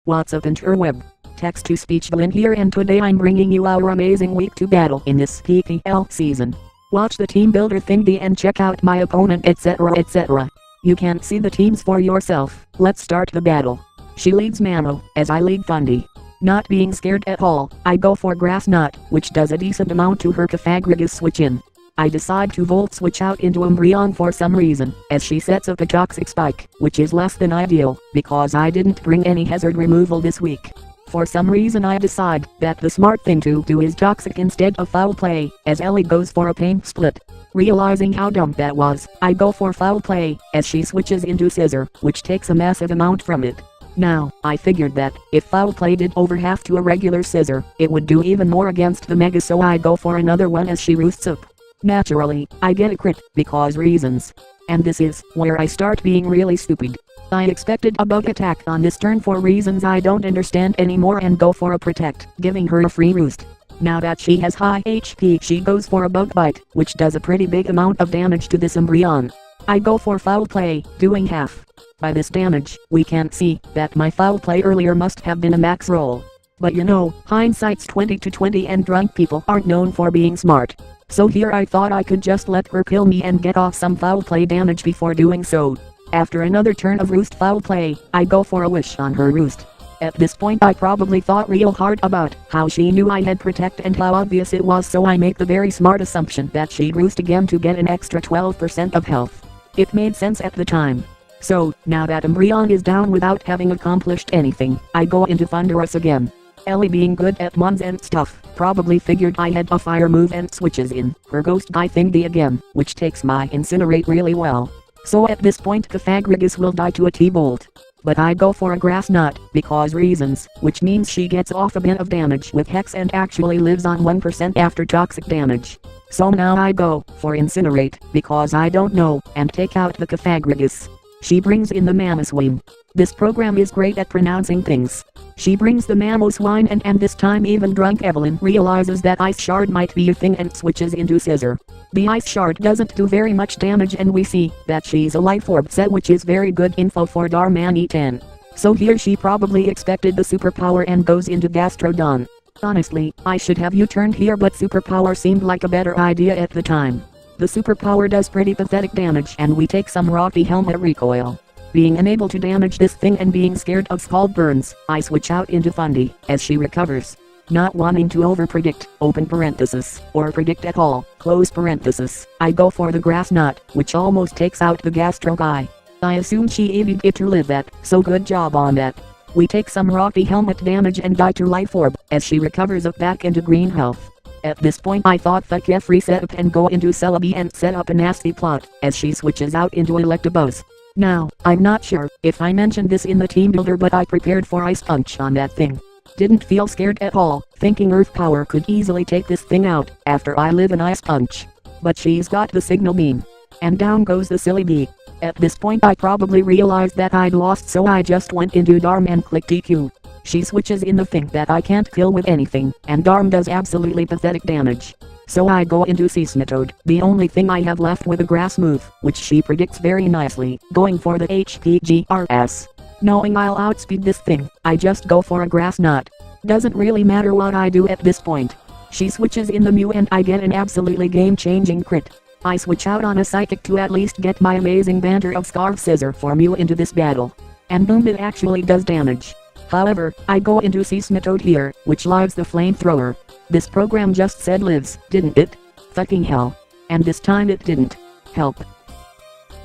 What's up interweb? Text-to-speech Glenn here, and today I'm bringing you our amazing week 2 battle in this PPL season. Watch the team builder thingy and check out my opponent, etc, etc. You can see the teams for yourself. Let's start the battle. She leads Mamo, as I lead Fundy. Not being scared at all, I go for Grass Knot, which does a decent amount to her Pythagoras switch in. I decide to Volt switch out into Umbreon for some reason, as she sets up a Toxic Spike, which is less than ideal, because I didn't bring any hazard removal this week. For some reason I decide that the smart thing to do is Toxic instead of Foul Play, as Ellie goes for a Pain Split. Realizing how dumb that was, I go for Foul Play, as she switches into Scissor, which takes a massive amount from it. Now, I figured that, if Foul Play did over half to a regular Scissor, it would do even more against the Mega, so I go for another one as she roosts up. Naturally, I get a crit, because reasons. And this is where I start being really stupid. I expected a bug attack on this turn for reasons I don't understand anymore and go for a Protect, giving her a free roost. Now that she has high HP, she goes for a Bug Bite, which does a pretty big amount of damage to this Umbreon. I go for Foul Play, doing half. By this damage, we can see that my Foul Play earlier must have been a max roll. But you know, hindsight's 20/20 and drunk people aren't known for being smart. So here I thought I could just let her kill me and get off some Foul Play damage before doing so. After another turn of Roost Foul Play, I go for a Wish on her Roost. At this point I probably thought real hard about how she knew I had Protect and how obvious it was, so I make the very smart assumption that she'd Roost again to get an extra 12% of health. It made sense at the time. So, now that Umbreon is down without having accomplished anything, I go into Thunderous again. Ellie, being good at mons and stuff, probably figured I had a fire move and switches in her Ghost Guy thingy again, which takes my Incinerate really well. So at this point Pythagoras will die to a T-Bolt. But I go for a Grass Knot, because reasons, which means she gets off a bit of damage with Hex and actually lives on 1% after toxic damage. So now I go for Incinerate, because I don't know, and take out the Pythagoras. She brings in the Mamoswine. This program is great at pronouncing things. She brings the Mamoswine and this time even drunk Evelyn realizes that Ice Shard might be a thing and switches into Scissor. The Ice Shard doesn't do very much damage and we see that she's a Life Orb set, which is very good info for Darmanitten. So here she probably expected the superpower and goes into Gastrodon. Honestly, I should have U-turned here, but superpower seemed like a better idea at the time. The superpower does pretty pathetic damage and we take some Rocky Helmet recoil. Being unable to damage this thing and being scared of Scald Burns, I switch out into Fundy as she recovers. Not wanting to over-predict, open parenthesis, or predict at all, close parenthesis, I go for the Grass Knot, which almost takes out the Gastro Guy. I assume she needed it to live that, so good job on that. We take some Rocky Helmet damage and die to Life Orb, as she recovers up back into green health. At this point I thought fuck F, reset up and go into Celebi and set up a nasty plot, as she switches out into Electabuzz. Now, I'm not sure if I mentioned this in the team builder, but I prepared for Ice Punch on that thing. Didn't feel scared at all, thinking Earth Power could easily take this thing out after I live an Ice Punch. But she's got the Signal Beam. And down goes the silly bee. At this point I probably realized that I'd lost, so I just went into Darm and clicked EQ. She switches in the thing that I can't kill with anything, and Darm does absolutely pathetic damage. So I go into Seesmightoad, the only thing I have left with a grass move, which she predicts very nicely, going for the HPGRS. Knowing I'll outspeed this thing, I just go for a Grass Knot. Doesn't really matter what I do at this point. She switches in the Mew and I get an absolutely game-changing crit. I switch out on a Psychic to at least get my amazing banter of Scarf Scissor for Mew into this battle. And boom, it actually does damage. However, I go into Seesmightoad here, which lives the Flamethrower. This program just said lives, didn't it? Fucking hell. And this time it didn't. Help.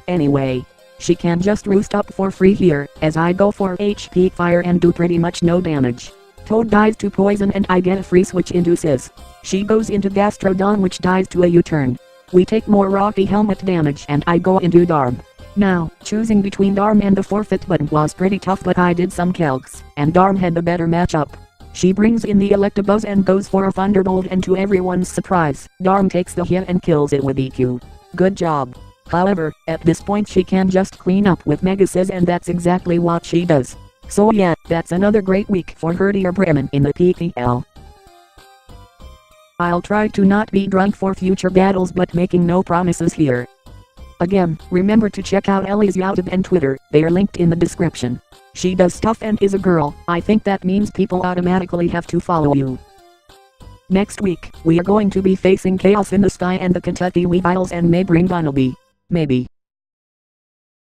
Anyway, she can just roost up for free here, as I go for HP Fire and do pretty much no damage. Toad dies to Poison and I get a free switch into Sizz. She goes into Gastrodon, which dies to a U-turn. We take more Rocky Helmet damage and I go into Darm. Now, choosing between Darm and the forfeit button was pretty tough, but I did some calcs, and Darm had the better matchup. She brings in the Electabuzz and goes for a Thunderbolt, and to everyone's surprise, Darm takes the hit and kills it with EQ. Good job. However, at this point she can just clean up with Mega Sizz, and that's exactly what she does. So yeah, that's another great week for Herdier Bremen in the PPL. I'll try to not be drunk for future battles, but making no promises here. Again, remember to check out Ellie's YouTube and Twitter, they are linked in the description. She does stuff and is a girl. I think that means people automatically have to follow you. Next week, we are going to be facing Chaos in the Sky and the Kentucky Weeviles and may bring Bunnelby. Maybe.